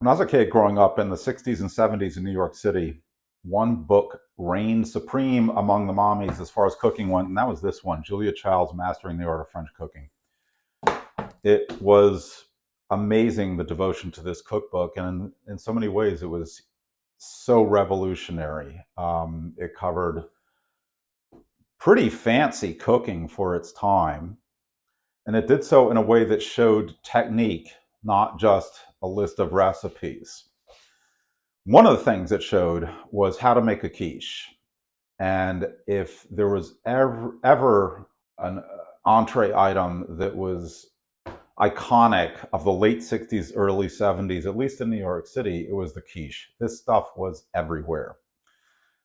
When I was a kid growing up in the 60s and 70s in New York City, one book reigned supreme among the mommies as far as cooking went, and that was this one, Julia Child's Mastering the Art of French Cooking. It was amazing, the devotion to this cookbook, and in so many ways it was so revolutionary. It covered pretty fancy cooking for its time, and it did so in a way that showed technique, not just a list of recipes. One of the things it showed was how to make a quiche. And if there was ever an entree item that was iconic of the late 60s, early 70s, at least in New York City, it was the quiche. This stuff was everywhere.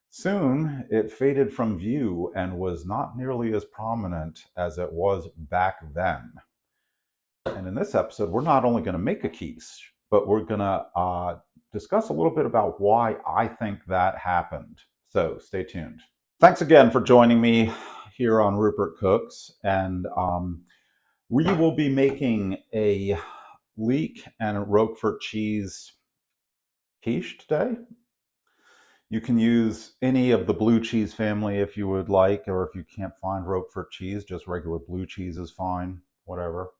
Soon, it faded from view and was not nearly as prominent as it was back then. And in this episode, we're not only going to make a quiche, but we're going to discuss a little bit about why I think that happened. So stay tuned. Thanks again for joining me here on Rupert Cooks. And we will be making a Leek and Roquefort cheese quiche today. You can use any of the blue cheese family if you would like, or if you can't find Roquefort cheese, just regular blue cheese is fine, whatever.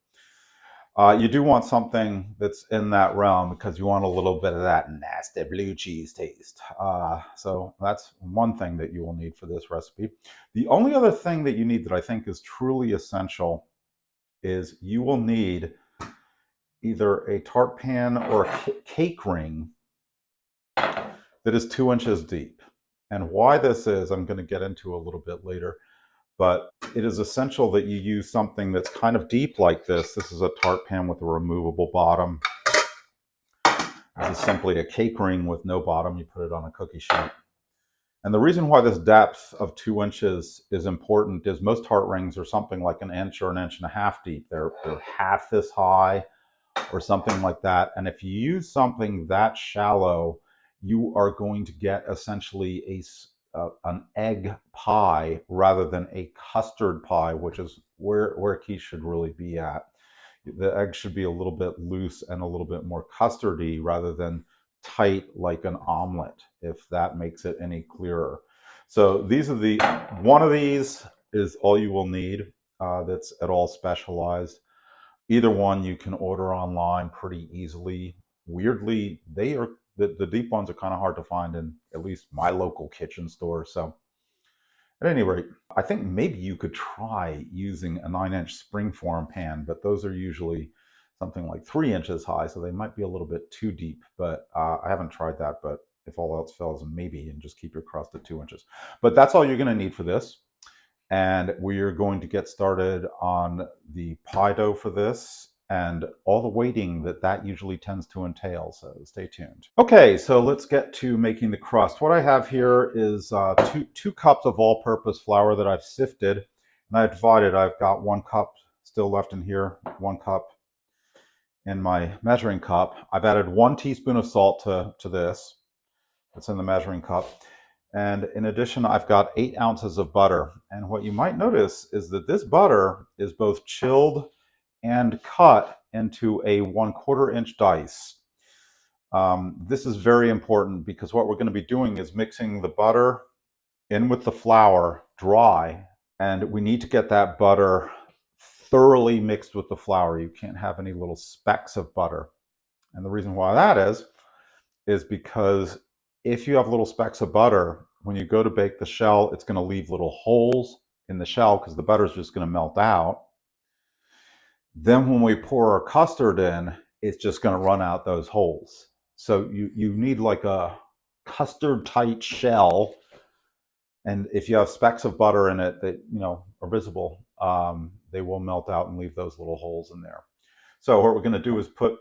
You do want something that's in that realm because you want a little bit of that nasty blue cheese taste. So that's one thing that you will need for this recipe. The only other thing that you need that I think is truly essential is you will need either a tart pan or a cake ring that is 2 inches deep. And why this is, I'm going to get into a little bit later. But it is essential that you use something that's kind of deep like this. This is a tart pan with a removable bottom. This is simply a cake ring with no bottom. You put it on a cookie sheet. And the reason why this depth of 2 inches is important is most tart rings are something like an inch or an inch and a half deep. They're half this high or something like that. And if you use something that shallow, you are going to get essentially an egg pie rather than a custard pie, which is where quiche should really be at. The egg should be a little bit loose and a little bit more custardy rather than tight like an omelet, if that makes it any clearer. So these are one of these is all you will need that's at all specialized. Either one you can order online pretty easily. Weirdly, the deep ones are kind of hard to find in at least my local kitchen store. So at any rate, I think maybe you could try using a 9-inch springform pan, but those are usually something like 3 inches high, so they might be a little bit too deep. But I haven't tried that, but if all else fails, maybe, and just keep your crust at 2 inches. But that's all you're going to need for this. And we're going to get started on the pie dough for this and all the waiting that usually tends to entail, so stay tuned. Okay, so let's get to making the crust. What I have here is two cups of all-purpose flour that I've sifted, and I've divided. I've got 1 cup still left in here, 1 cup in my measuring cup. I've added 1 teaspoon of salt to this. It's in the measuring cup. And in addition, I've got 8 ounces of butter. And what you might notice is that this butter is both chilled and cut into a 1/4 inch dice. This is very important because what we're going to be doing is mixing the butter in with the flour dry, and we need to get that butter thoroughly mixed with the flour. You can't have any little specks of butter. And the reason why that is because if you have little specks of butter, when you go to bake the shell, it's going to leave little holes in the shell because the butter is just going to melt out. Then when we pour our custard in, it's just going to run out those holes. So you need like a custard tight shell. And if you have specks of butter in it that are visible, they will melt out and leave those little holes in there. So what we're going to do is put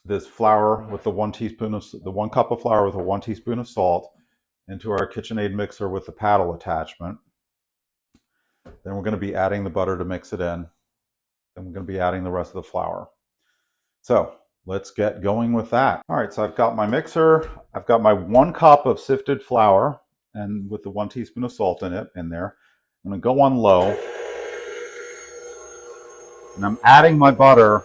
this flour with the 1 cup of flour with a 1 teaspoon of salt into our KitchenAid mixer with the paddle attachment. Then we're going to be adding the butter to mix it in. Then we're going to be adding the rest of the flour. So let's get going with that. All right, so I've got my mixer. I've got my 1 cup of sifted flour and with the 1 teaspoon of salt in there. I'm going to go on low. And I'm adding my butter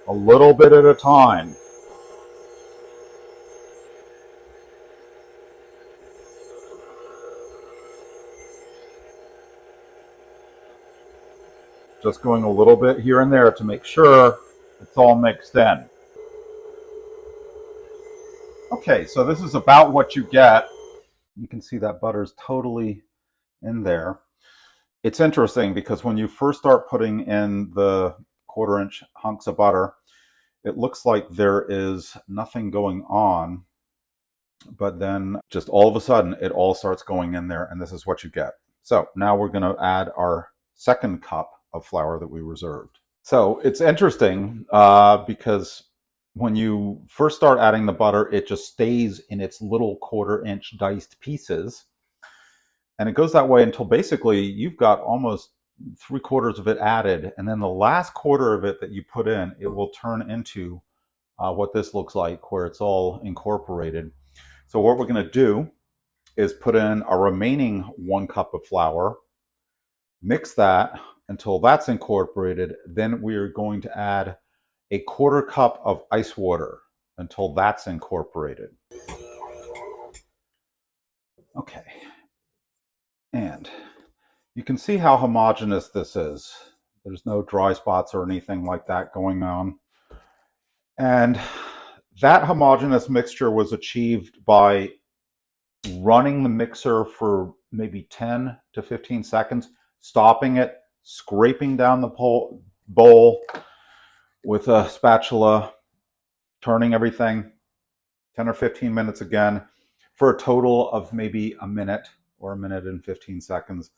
a little bit at a time. Just going a little bit here and there to make sure it's all mixed in. Okay, so this is about what you get. You can see that butter's totally in there. It's interesting because when you first start putting in the 1/4 inch hunks of butter, it looks like there is nothing going on, but then just all of a sudden it all starts going in there, and this is what you get. So now we're going to add our 2nd cup of flour that we reserved. So it's interesting because when you first start adding the butter, it just stays in its little 1/4 inch diced pieces. And it goes that way until basically you've got almost 3/4 of it added. And then the last 1/4 of it that you put in, it will turn into what this looks like, where it's all incorporated. So what we're going to do is put in a remaining 1 cup of flour, mix that until that's incorporated. Then we are going to add a 1/4 cup of ice water until that's incorporated. Okay. And you can see how homogeneous this is. There's no dry spots or anything like that going on. And that homogeneous mixture was achieved by running the mixer for maybe 10 to 15 seconds, stopping it, scraping down the bowl with a spatula, turning everything 10 or 15 minutes again for a total of maybe a minute or a minute and 15 seconds.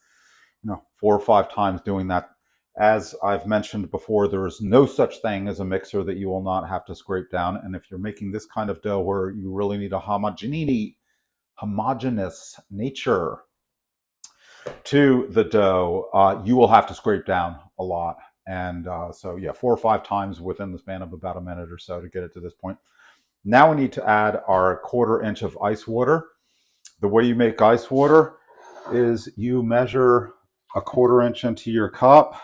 4 or 5 times doing that. As I've mentioned before, there is no such thing as a mixer that you will not have to scrape down. And if you're making this kind of dough where you really need a homogeneous nature to the dough, you will have to scrape down a lot. And so yeah, 4 or 5 times within the span of about a minute or so to get it to this point. Now we need to add our 1/4 inch of ice water. The way you make ice water is you measure a 1/4 inch into your cup,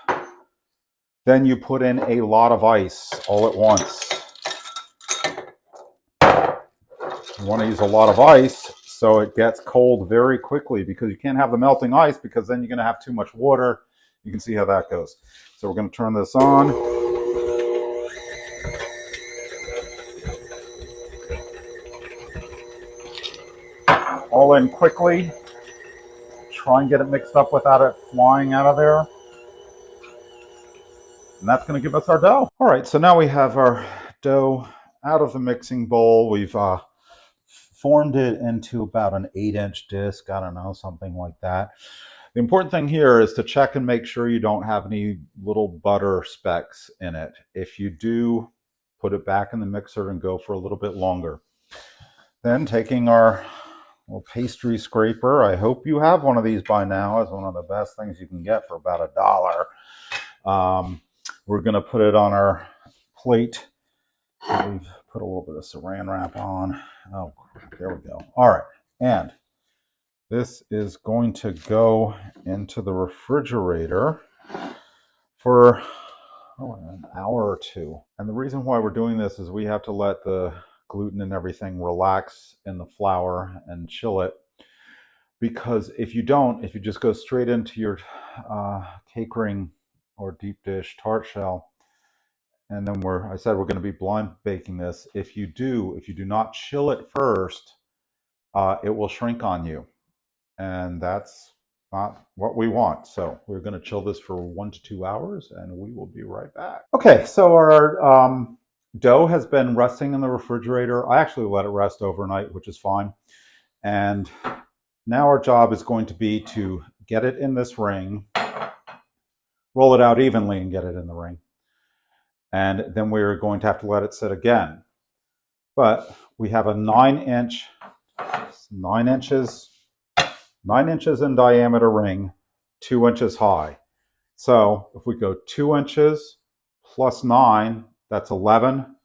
then you put in a lot of ice all at once. You want to use a lot of ice so it gets cold very quickly, because you can't have the melting ice, because then you're going to have too much water. You can see how that goes. So we're going to turn this on. All in quickly. Try and get it mixed up without it flying out of there. And that's going to give us our dough. All right, so now we have our dough out of the mixing bowl. We've formed it into about an 8-inch disc. I don't know, something like that. The important thing here is to check and make sure you don't have any little butter specks in it. If you do, put it back in the mixer and go for a little bit longer. Then taking our little pastry scraper, I hope you have one of these by now. It's one of the best things you can get for about $1. We're going to put it on our plate. We've put a little bit of saran wrap on. Oh, there we go. All right. And this is going to go into the refrigerator for an hour or 2. And the reason why we're doing this is we have to let the gluten and everything relax in the flour and chill it. Because if you don't, if you just go straight into your cake ring or deep dish tart shell, and then I said we're going to be blind baking this. If you do not chill it first, it will shrink on you. And that's not what we want. So we're going to chill this for 1 to 2 hours, and we will be right back. Okay, so our dough has been resting in the refrigerator. I actually let it rest overnight, which is fine. And now our job is going to be to get it in this ring, roll it out evenly and get it in the ring. And then we're going to have to let it sit again. But we have a 9 inches in diameter ring, 2 inches high. So if we go 2 inches plus 9, that's 11.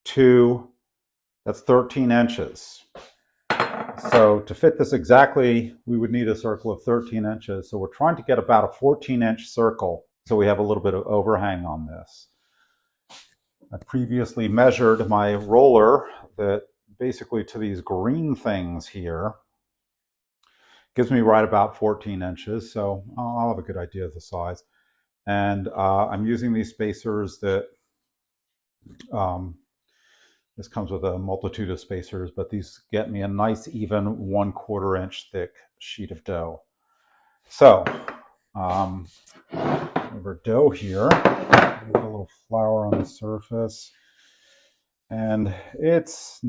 2, that's 13 inches. So to fit this exactly, we would need a circle of 13 inches. So we're trying to get about a 14-inch circle, so we have a little bit of overhang on this. I previously measured my roller that basically to these green things here gives me right about 14 inches. So I'll have a good idea of the size. And I'm using these spacers that, this comes with a multitude of spacers, but these get me a nice even 1/4 inch thick sheet of dough. So, over dough here, a little flour on the surface. And it's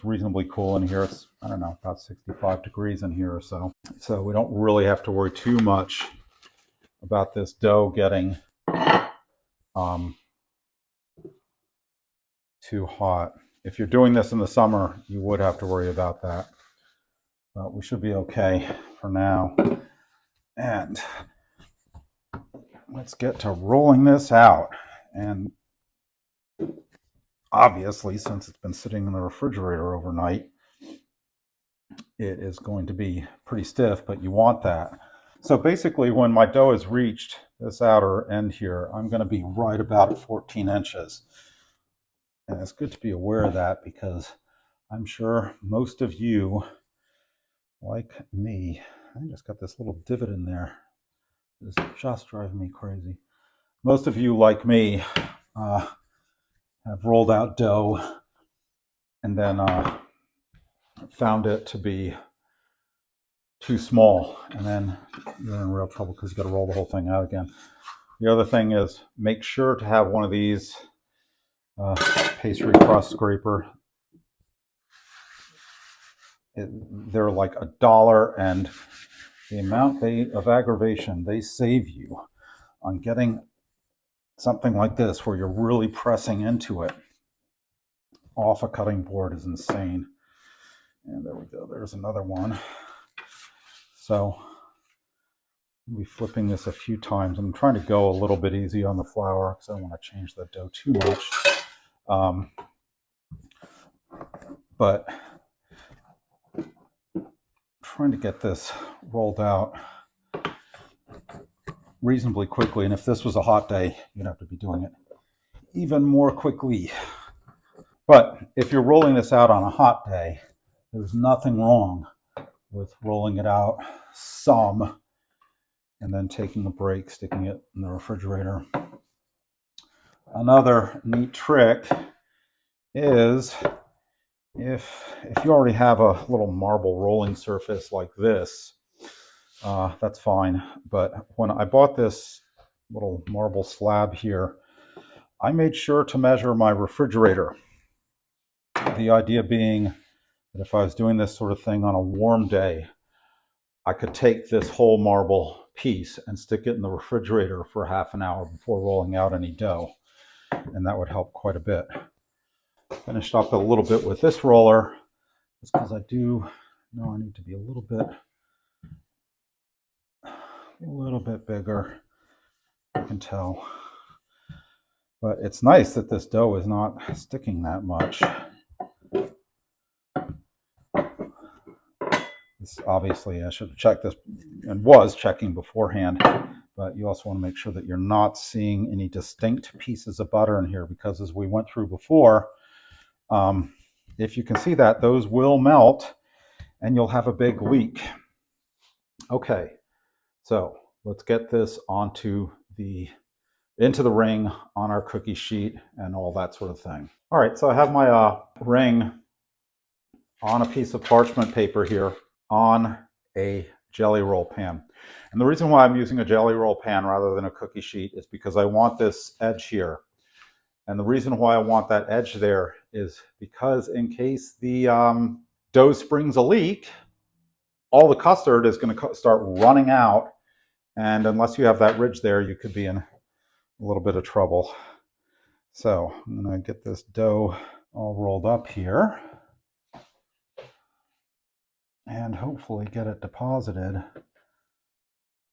reasonably cool in here. It's, I don't know, about 65 degrees in here or so. So we don't really have to worry too much about this dough getting too hot. If you're doing this in the summer, you would have to worry about that. But we should be okay for now. And let's get to rolling this out. And obviously, since it's been sitting in the refrigerator overnight, it is going to be pretty stiff, but you want that. So basically, when my dough has reached this outer end here, I'm going to be right about at 14 inches. And it's good to be aware of that, because I'm sure most of you, like me, I just got this little divot in there. It's just driving me crazy. Most of you, like me, have rolled out dough and then found it to be too small, and then you're in real trouble because you got to roll the whole thing out again. The other thing is, make sure to have one of these pastry crust scraper. They're like $1, and the amount of aggravation they save you on getting something like this, where you're really pressing into it, off a cutting board, is insane. And there we go. There's another one. So I'll be flipping this a few times. I'm trying to go a little bit easy on the flour because I don't want to change the dough too much. But trying to get this rolled out reasonably quickly. And if this was a hot day, you'd have to be doing it even more quickly. But if you're rolling this out on a hot day, there's nothing wrong with rolling it out some and then taking a break, sticking it in the refrigerator. Another neat trick is, if you already have a little marble rolling surface like this, that's fine. But when I bought this little marble slab here, I made sure to measure my refrigerator. The idea being that if I was doing this sort of thing on a warm day, I could take this whole marble piece and stick it in the refrigerator for half an hour before rolling out any dough, and that would help quite a bit. Finished up a little bit with this roller, just because I do know I need to be a little bit bigger. I can tell. But it's nice that this dough is not sticking that much. This, obviously, I should have checked this, and was checking beforehand, but you also want to make sure that you're not seeing any distinct pieces of butter in here, because as we went through before, if you can see that, those will melt and you'll have a big leak. Okay, so let's get this into the ring on our cookie sheet and all that sort of thing. All right, so I have my ring on a piece of parchment paper here on a jelly roll pan. And the reason why I'm using a jelly roll pan rather than a cookie sheet is because I want this edge here. And the reason why I want that edge there is because in case the dough springs a leak, all the custard is going to start running out. And unless you have that ridge there, you could be in a little bit of trouble. So I'm going to get this dough all rolled up here and hopefully get it deposited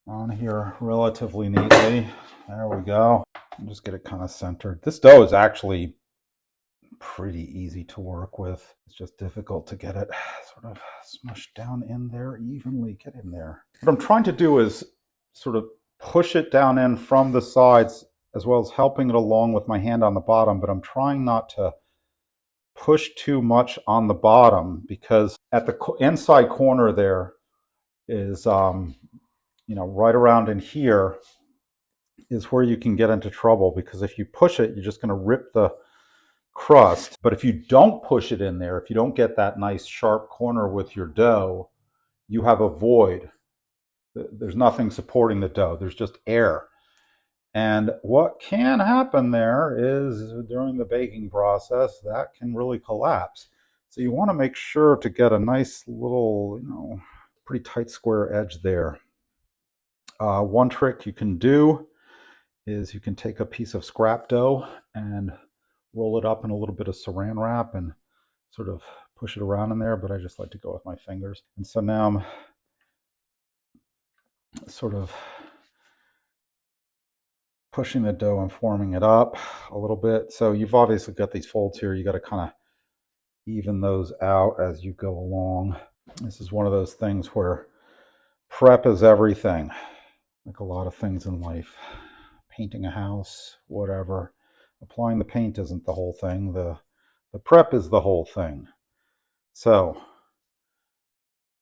on here relatively neatly. There we go. And just get it kind of centered. This dough is actually pretty easy to work with. It's just difficult to get it sort of smushed down in there evenly. Get in there. What I'm trying to do is sort of push it down in from the sides, as well as helping it along with my hand on the bottom, but I'm trying not to push too much on the bottom, because at the inside corner there is, right around in here, is where you can get into trouble, because if you push it, you're just going to rip the crust. But if you don't push it in there, if you don't get that nice sharp corner with your dough, you have a void. There's nothing supporting the dough. There's just air. And what can happen there is during the baking process, that can really collapse. So you want to make sure to get a nice little, pretty tight square edge there. One trick you can do is you can take a piece of scrap dough and roll it up in a little bit of saran wrap and sort of push it around in there, but I just like to go with my fingers. And so now I'm sort of pushing the dough and forming it up a little bit. So you've obviously got these folds here. You got to kind of even those out as you go along. This is one of those things where prep is everything, like a lot of things in life. Painting a house, whatever. Applying the paint isn't the whole thing. The prep is the whole thing. So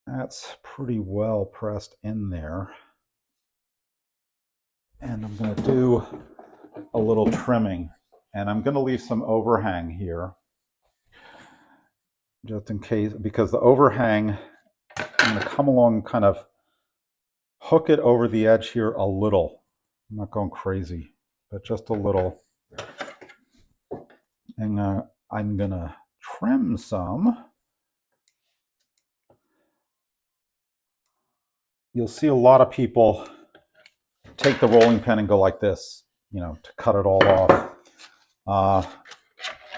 that's pretty well pressed in there. And I'm going to do a little trimming. And I'm going to leave some overhang here, just in case, because the overhang, I'm going to come along and kind of hook it over the edge here a little. I'm not going crazy, but just a little. And I'm going to trim some. You'll see a lot of people take the rolling pin and go like this, to cut it all off.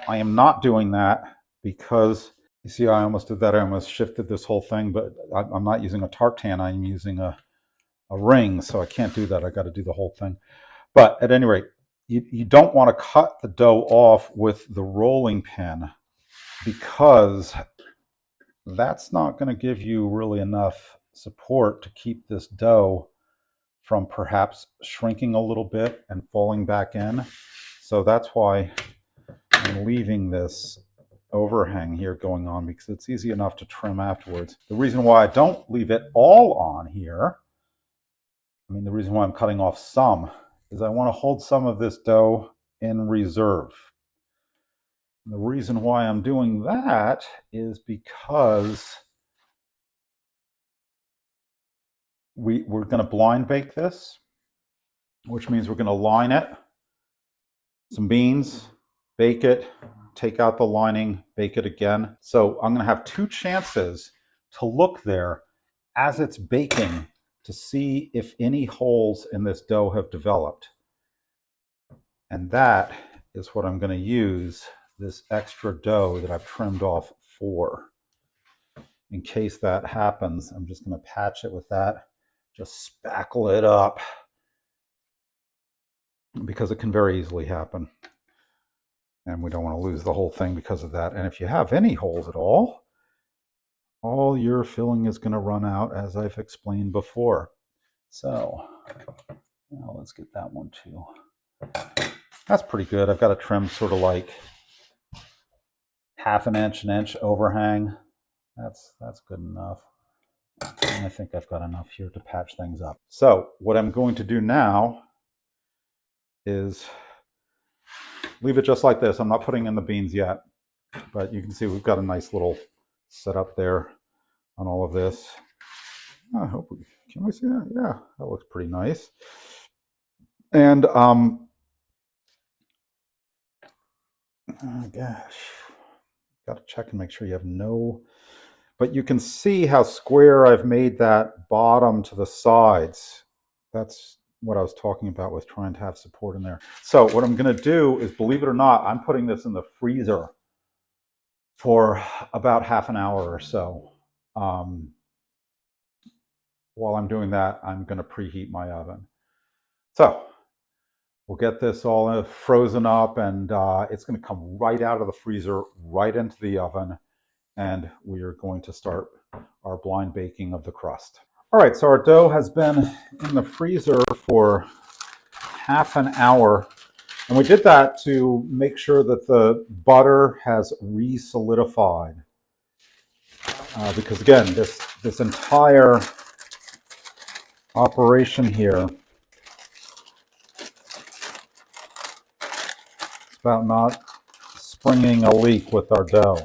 I am not doing that because, you see, I almost did that. I almost shifted this whole thing, but I'm not using a tartan. I'm using a ring, so I can't do that. I got to do the whole thing. But at any rate, you don't want to cut the dough off with the rolling pin, because that's not going to give you really enough support to keep this dough from perhaps shrinking a little bit and falling back in. So that's why I'm leaving this overhang here going on, because it's easy enough to trim afterwards. The reason why I don't leave it all on here, the reason why I'm cutting off some, is I want to hold some of this dough in reserve. And the reason why I'm doing that is because we're going to blind bake this, which means we're going to line it, some beans, bake it, take out the lining, bake it again. So I'm going to have two chances to look there as it's baking to see if any holes in this dough have developed. And that is what I'm going to use this extra dough that I've trimmed off for. In case that happens, I'm just going to patch it with that, just spackle it up, because it can very easily happen. And we don't want to lose the whole thing because of that. And if you have any holes at all your filling is going to run out, as I've explained before. So now let's get that one too. That's pretty good. I've got to trim sort of like half an inch overhang. That's good enough. And I think I've got enough here to patch things up. So what I'm going to do now is leave it just like this. I'm not putting in the beans yet, but you can see we've got a nice little setup there on all of this. I hope can we see that? Yeah, that looks pretty nice. And oh gosh, got to check and make sure you have no, but you can see how square I've made that bottom to the sides. That's what I was talking about with trying to have support in there. So what I'm going to do is, believe it or not, I'm putting this in the freezer for about half an hour or so. While I'm doing that, I'm going to preheat my oven. So we'll get this all frozen up, and it's going to come right out of the freezer, right into the oven, and we are going to start our blind baking of the crust. All right, so our dough has been in the freezer for half an hour, and we did that to make sure that the butter has re-solidified. Because again, this entire operation here about not springing a leak with our dough.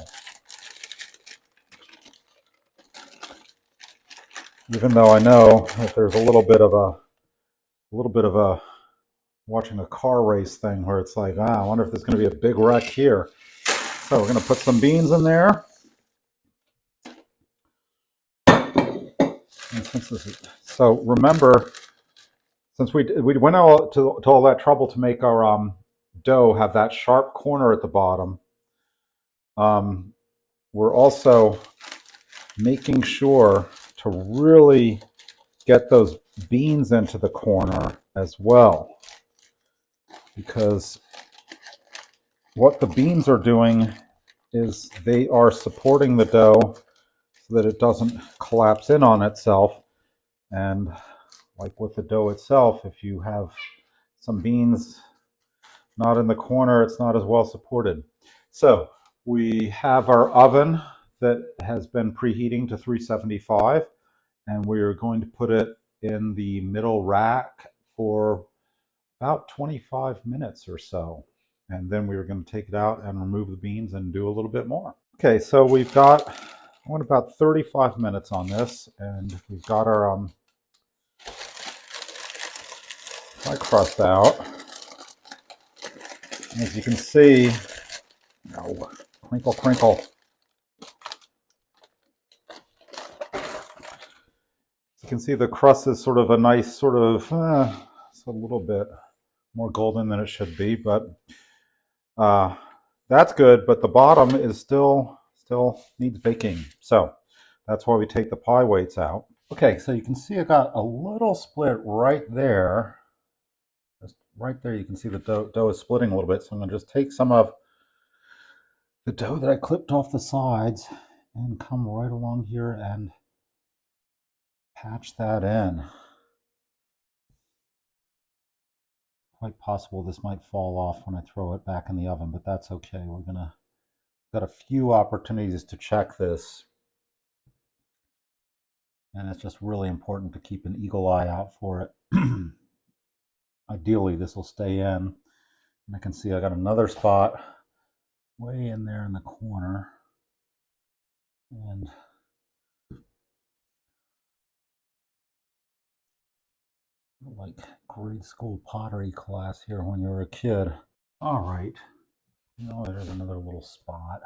Even though I know that there's a little bit of a watching a car race thing where it's like, I wonder if there's going to be a big wreck here. So we're going to put some beans in there. So remember, since we went out to all that trouble to make our dough have that sharp corner at the bottom, we're also making sure to really get those beans into the corner as well, because what the beans are doing is they are supporting the dough so that it doesn't collapse in on itself. And like with the dough itself, if you have some beans not in the corner, it's not as well supported. So we have our oven that has been preheating to 375, and we are going to put it in the middle rack for about 25 minutes or so. And then we are going to take it out and remove the beans and do a little bit more. Okay, so we've got, I went about 35 minutes on this, and we've got our pie crust out. And as you can see, oh, crinkle, crinkle. You can see the crust is sort of a nice sort of, it's a little bit more golden than it should be, but that's good. But the bottom is still needs baking. So that's why we take the pie weights out. Okay, so you can see I got a little split right there. Just right there, you can see the dough is splitting a little bit. So I'm going to just take some of the dough that I clipped off the sides and come right along here and patch that in. Quite possible this might fall off when I throw it back in the oven, but that's okay. Got a few opportunities to check this. And it's just really important to keep an eagle eye out for it. Ideally, this will stay in. And I can see I got another spot way in there in the corner. And like grade school pottery class here when you were a kid. All right. Oh, there's another little spot.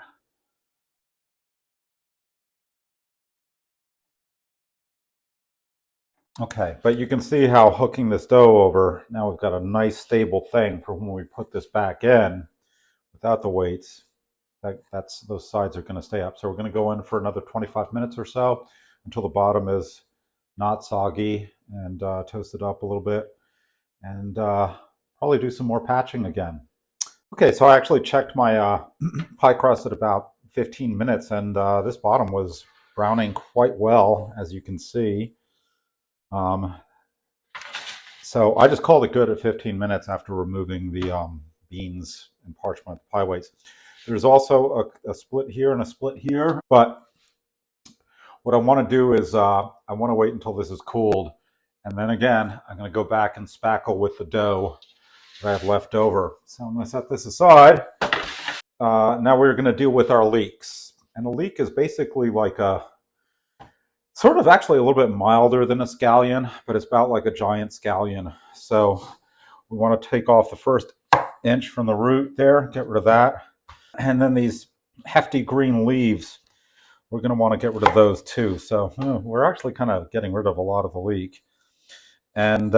Okay, but you can see how hooking this dough over, now we've got a nice stable thing for when we put this back in without the weights. Those sides are going to stay up. So we're going to go in for another 25 minutes or so until the bottom is not soggy, and toast it up a little bit, and probably do some more patching again. Okay, so I actually checked my pie crust at about 15 minutes, and this bottom was browning quite well, as you can see. So I just called it good at 15 minutes after removing the beans and parchment pie weights. There's also a split here and a split here, but what I want to do is I want to wait until this is cooled, and then again I'm going to go back and spackle with the dough that I have left over. So I'm going to set this aside. Now we're going to deal with our leeks, and a leek is basically like a sort of actually a little bit milder than a scallion, but it's about like a giant scallion. So we want to take off the first inch from the root there, get rid of that. And then these hefty green leaves, we're going to want to get rid of those too. So we're actually kind of getting rid of a lot of the leek. And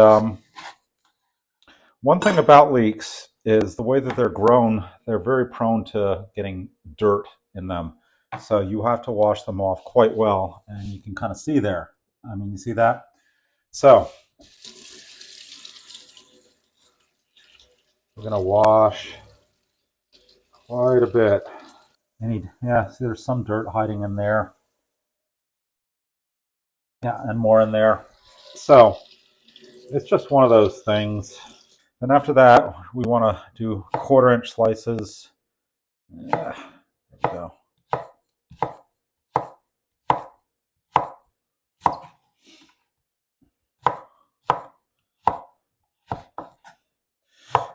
one thing about leeks is the way that they're grown, they're very prone to getting dirt in them. So you have to wash them off quite well. And you can kind of see there. I mean, you see that? So we're going to wash quite a bit. Yeah, see there's some dirt hiding in there. Yeah, and more in there. So it's just one of those things. And after that, we want to do 1/4-inch slices. Yeah, there we go.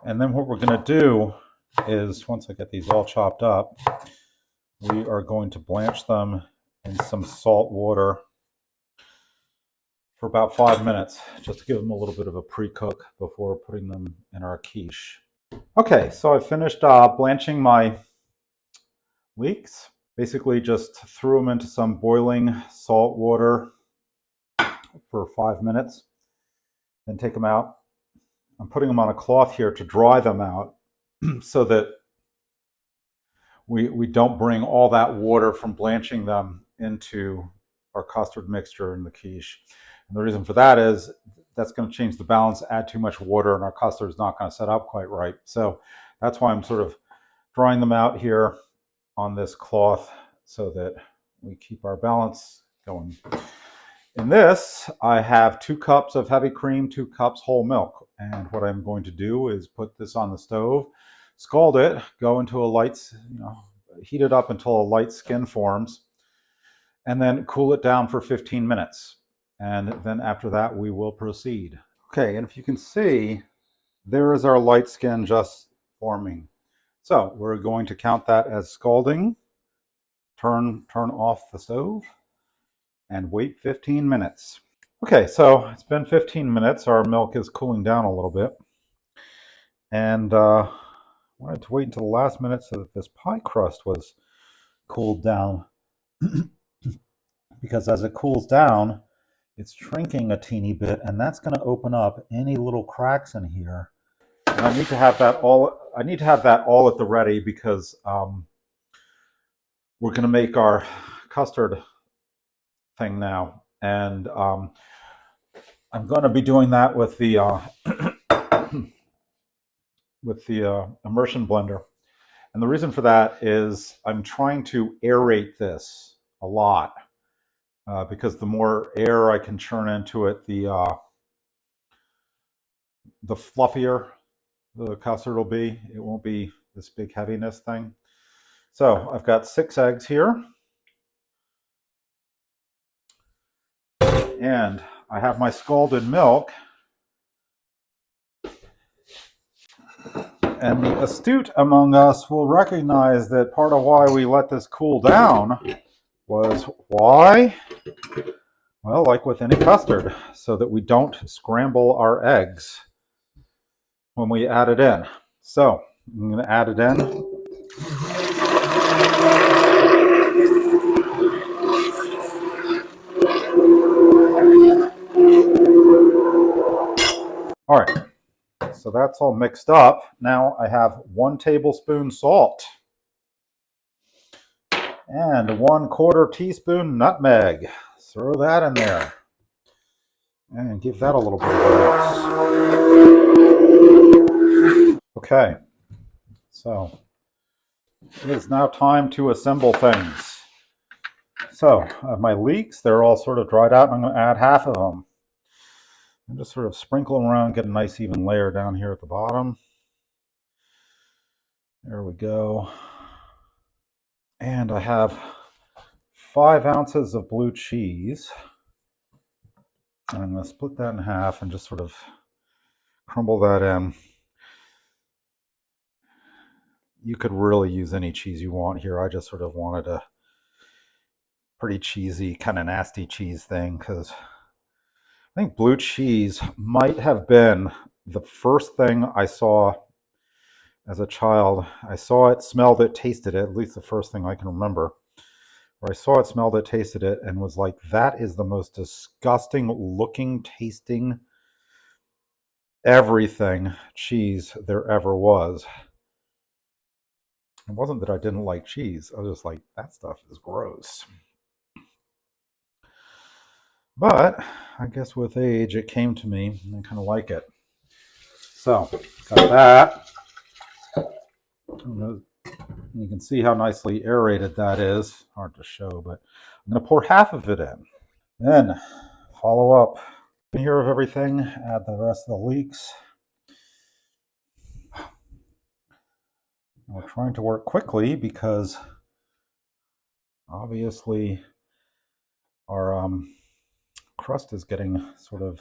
And then what we're going to do is, once I get these all chopped up, we are going to blanch them in some salt water for about 5 minutes, just to give them a little bit of a pre-cook before putting them in our quiche. Okay, so I finished blanching my leeks. Basically just threw them into some boiling salt water for 5 minutes, then take them out. I'm putting them on a cloth here to dry them out so that we don't bring all that water from blanching them into our custard mixture in the quiche. And the reason for that is that's going to change the balance, add too much water, and our custard is not going to set up quite right. So that's why I'm sort of drying them out here on this cloth so that we keep our balance going. In this, I have 2 cups of heavy cream, 2 cups whole milk. And what I'm going to do is put this on the stove, scald it, go into a light, heat it up until a light skin forms, and then cool it down for 15 minutes. And then after that, we will proceed. Okay, and if you can see, there is our light skin just forming. So we're going to count that as scalding, turn off the stove, and wait 15 minutes. Okay, so it's been 15 minutes. Our milk is cooling down a little bit. And I wanted to wait until the last minute so that this pie crust was cooled down. Because as it cools down, it's shrinking a teeny bit, and that's going to open up any little cracks in here. And I need to have that all at the ready because we're going to make our custard thing now. And I'm going to be doing that with the immersion blender. And the reason for that is I'm trying to aerate this a lot because the more air I can churn into it, the fluffier the custard will be. It won't be this big heaviness thing. So I've got 6 eggs here. And I have my scalded milk. And the astute among us will recognize that part of why we let this cool down was why? Well, like with any custard, so that we don't scramble our eggs when we add it in. So I'm going to add it in. All right, so that's all mixed up. Now I have 1 tablespoon salt and 1/4 teaspoon nutmeg. Throw that in there and give that a little bit of mix. Okay, so it is now time to assemble things. So I have my leeks. They're all sort of dried out, and I'm going to add half of them. And just sort of sprinkle them around, get a nice even layer down here at the bottom. There we go. And I have 5 ounces of blue cheese. And I'm going to split that in half and just sort of crumble that in. You could really use any cheese you want here. I just sort of wanted a pretty cheesy, kind of nasty cheese thing because I think blue cheese might have been the first thing I saw as a child. I saw it, smelled it, tasted it, at least the first thing I can remember. Where I saw it, smelled it, tasted it, and was like, that is the most disgusting looking, tasting, everything cheese there ever was. It wasn't that I didn't like cheese. I was just like, that stuff is gross. But I guess with age, it came to me, and I kind of like it. So, got that. You can see how nicely aerated that is. Hard to show, but I'm going to pour half of it in. Then follow up. Here of everything, add the rest of the leeks. We're trying to work quickly because obviously our crust is getting sort of,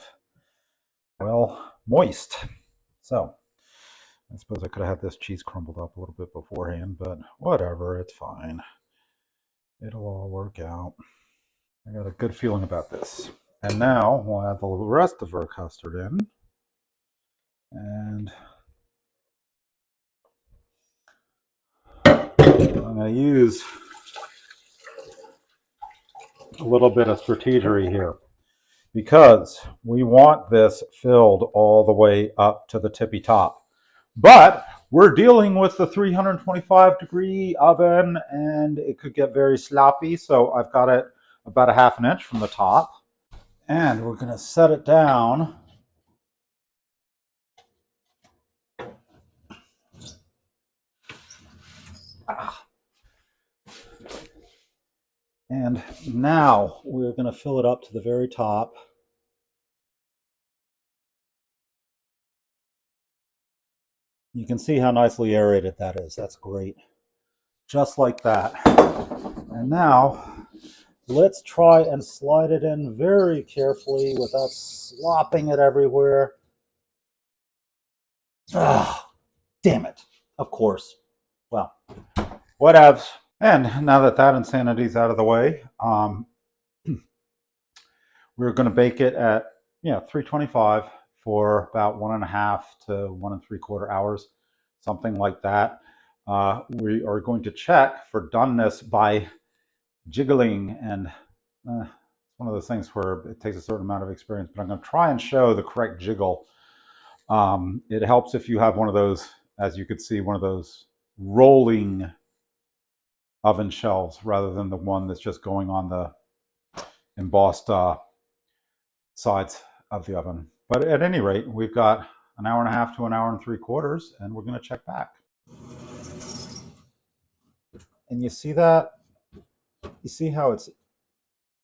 well, moist. So I suppose I could have had this cheese crumbled up a little bit beforehand, but whatever, it's fine. It'll all work out. I got a good feeling about this. And now we'll add the rest of our custard in. And I'm going to use a little bit of strategery here because we want this filled all the way up to the tippy top. But we're dealing with the 325-degree oven and it could get very sloppy. So I've got it about a ½ inch from the top. And we're going to set it down and now we're going to fill it up to the very top. You can see how nicely aerated that is. That's great. Just like that. And now let's try and slide it in very carefully without slopping it everywhere. Ah, damn it. Of course. Well, whatevs. And now that that insanity's out of the way, we're going to bake it at 325 for about 1.5 to 1 3/4 hours, something like that. We are going to check for doneness by jiggling, and it's one of those things where it takes a certain amount of experience, but I'm going to try and show the correct jiggle. It helps if you have one of those, as you could see, one of those rolling oven shelves rather than the one that's just going on the embossed sides of the oven. But at any rate, we've got 1.5 to 1 3/4 hours, and we're going to check back. And you see that? You see how it's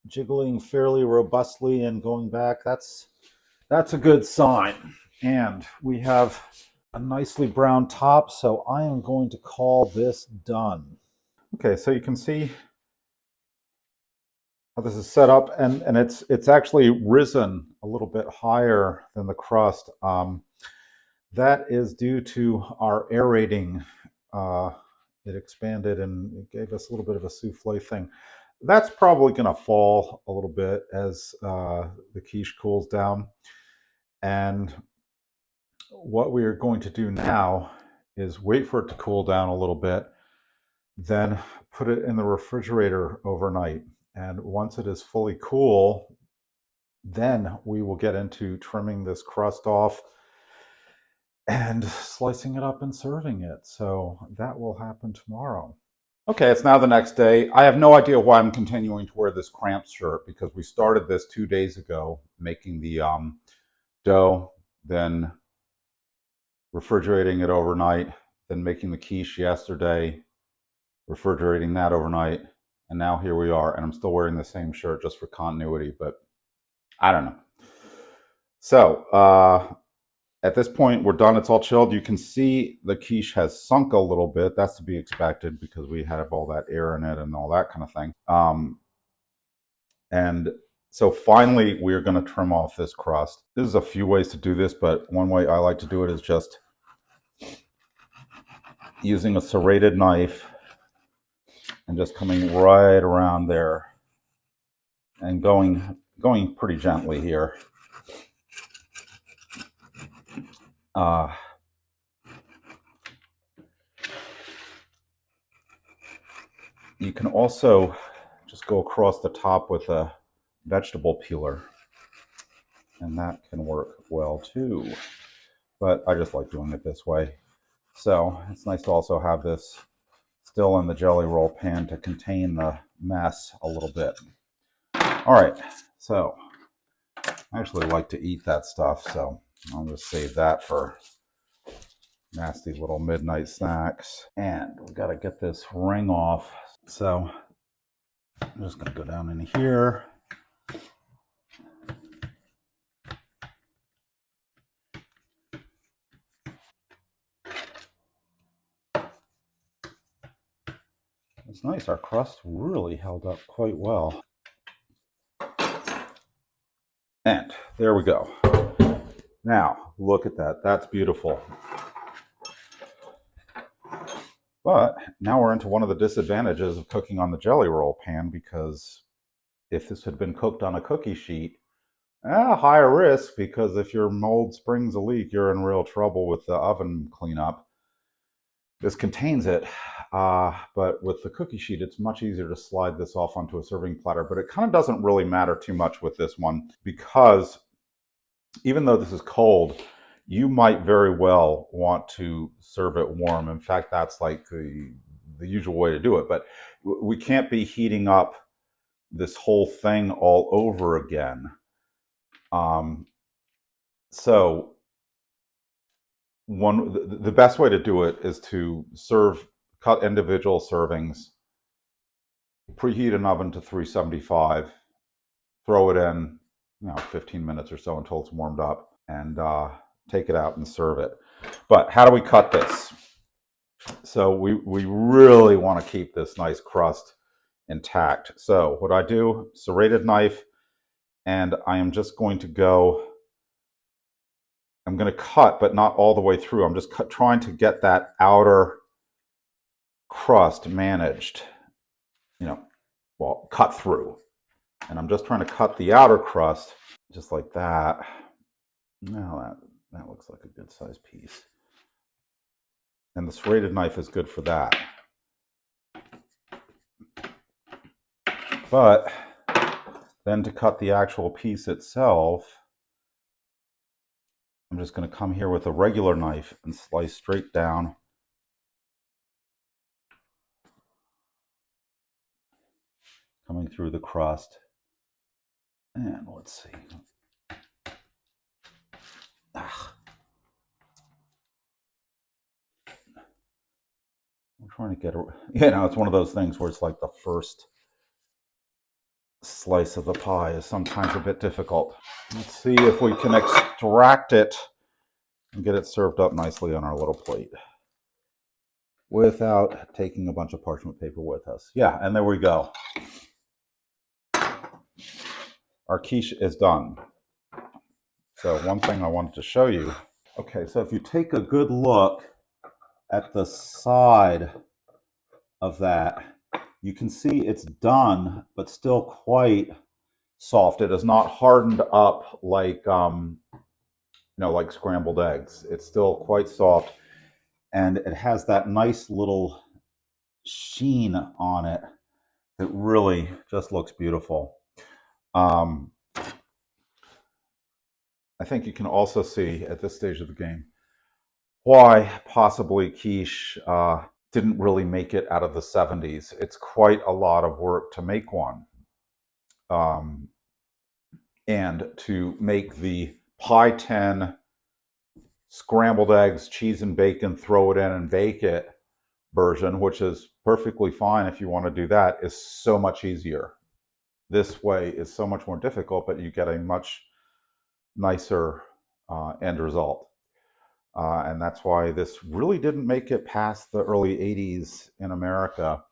jiggling fairly robustly and going back? That's a good sign. And we have a nicely brown top, so I am going to call this done. Okay, so you can see how this is set up, and it's actually risen a little bit higher than the crust. That is due to our aerating. It expanded and it gave us a little bit of a souffle thing. That's probably going to fall a little bit as the quiche cools down. And what we are going to do now is wait for it to cool down a little bit, then put it in the refrigerator overnight. And once it is fully cool, then we will get into trimming this crust off and slicing it up and serving it. So that will happen tomorrow. Okay, it's now the next day. I have no idea why I'm continuing to wear this cramped shirt because we started this 2 days ago, making the dough, then refrigerating it overnight, then making the quiche yesterday, refrigerating that overnight, and now here we are. And I'm still wearing the same shirt just for continuity, but I don't know. So at this point, we're done. It's all chilled. You can see the quiche has sunk a little bit. That's to be expected because we have all that air in it and all that kind of thing. And so finally, we're going to trim off this crust. There's a few ways to do this, but one way I like to do it is just using a serrated knife and just coming right around there and going pretty gently here. You can also just go across the top with a vegetable peeler, and that can work well too. But I just like doing it this way. So it's nice to also have this still in the jelly roll pan to contain the mess a little bit. All right, so I actually like to eat that stuff, so I'll just save that for nasty little midnight snacks. And we got to get this ring off. So I'm just going to go down in here. It's nice. Our crust really held up quite well. And there we go. Now, look at that. That's beautiful. But now we're into one of the disadvantages of cooking on the jelly roll pan, because if this had been cooked on a cookie sheet, higher risk, because if your mold springs a leak, you're in real trouble with the oven cleanup. This contains it, but with the cookie sheet, it's much easier to slide this off onto a serving platter. But it kind of doesn't really matter too much with this one, because even though this is cold, you might very well want to serve it warm. In fact, that's like the usual way to do it. But we can't be heating up this whole thing all over again. So the best way to do it is to cut individual servings, preheat an oven to 375, throw it in, 15 minutes or so until it's warmed up, and take it out and serve it. But how do we cut this? So we really want to keep this nice crust intact. So what I do, serrated knife, and I am just going to go, I'm going to cut, but not all the way through. I'm just trying to get that outer crust managed, cut through. And I'm just trying to cut the outer crust just like that. Now that looks like a good sized piece. And the serrated knife is good for that. But then to cut the actual piece itself, I'm just going to come here with a regular knife and slice straight down. Coming through the crust. And let's see. I'm trying to get it's one of those things where it's like the first slice of the pie is sometimes a bit difficult. Let's see if we can extract it and get it served up nicely on our little plate without taking a bunch of parchment paper with us. Yeah, and there we go. Our quiche is done. So one thing I wanted to show you. Okay, so if you take a good look at the side of that, you can see it's done, but still quite soft. It is not hardened up like like scrambled eggs. It's still quite soft, and it has that nice little sheen on it that really just looks beautiful. I think you can also see at this stage of the game why possibly quiche didn't really make it out of the 70s. It's quite a lot of work to make one. And to make the pie tin, scrambled eggs, cheese and bacon, throw it in and bake it version, which is perfectly fine if you want to do that, is so much easier. This way is so much more difficult, but you get a much nicer end result. And that's why this really didn't make it past the early 80s in America,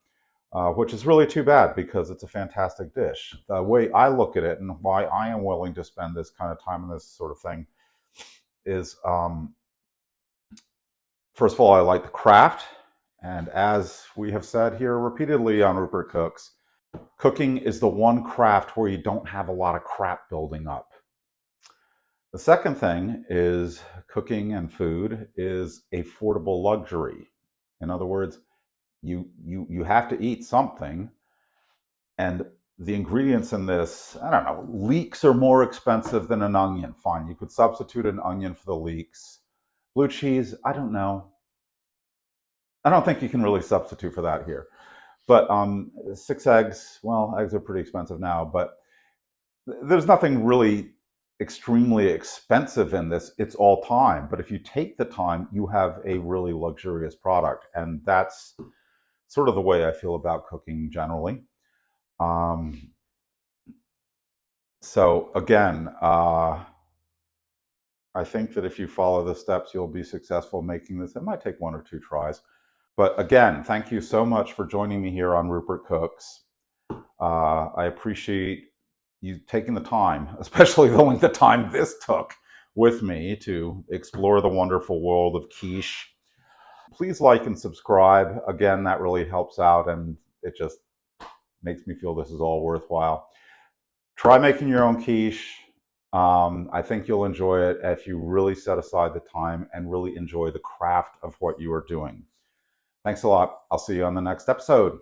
which is really too bad, because it's a fantastic dish. The way I look at it, and why I am willing to spend this kind of time on this sort of thing, is first of all, I like the craft. And as we have said here repeatedly on Rupert Cooks, cooking is the one craft where you don't have a lot of crap building up. The second thing is cooking and food is affordable luxury. In other words, you have to eat something, and the ingredients in this, I don't know, leeks are more expensive than an onion. Fine, you could substitute an onion for the leeks. Blue cheese, I don't know. I don't think you can really substitute for that here. But 6 eggs, well, eggs are pretty expensive now, but there's nothing really extremely expensive in this. It's all time. But if you take the time, you have a really luxurious product. And that's sort of the way I feel about cooking generally. So again, I think that if you follow the steps, you'll be successful making this. It might take 1 or 2 tries. But again, thank you so much for joining me here on Rupert Cooks. I appreciate you taking the time, especially the length of time this took with me, to explore the wonderful world of quiche. Please like and subscribe. Again, that really helps out, and it just makes me feel this is all worthwhile. Try making your own quiche. I think you'll enjoy it if you really set aside the time and really enjoy the craft of what you are doing. Thanks a lot. I'll see you on the next episode.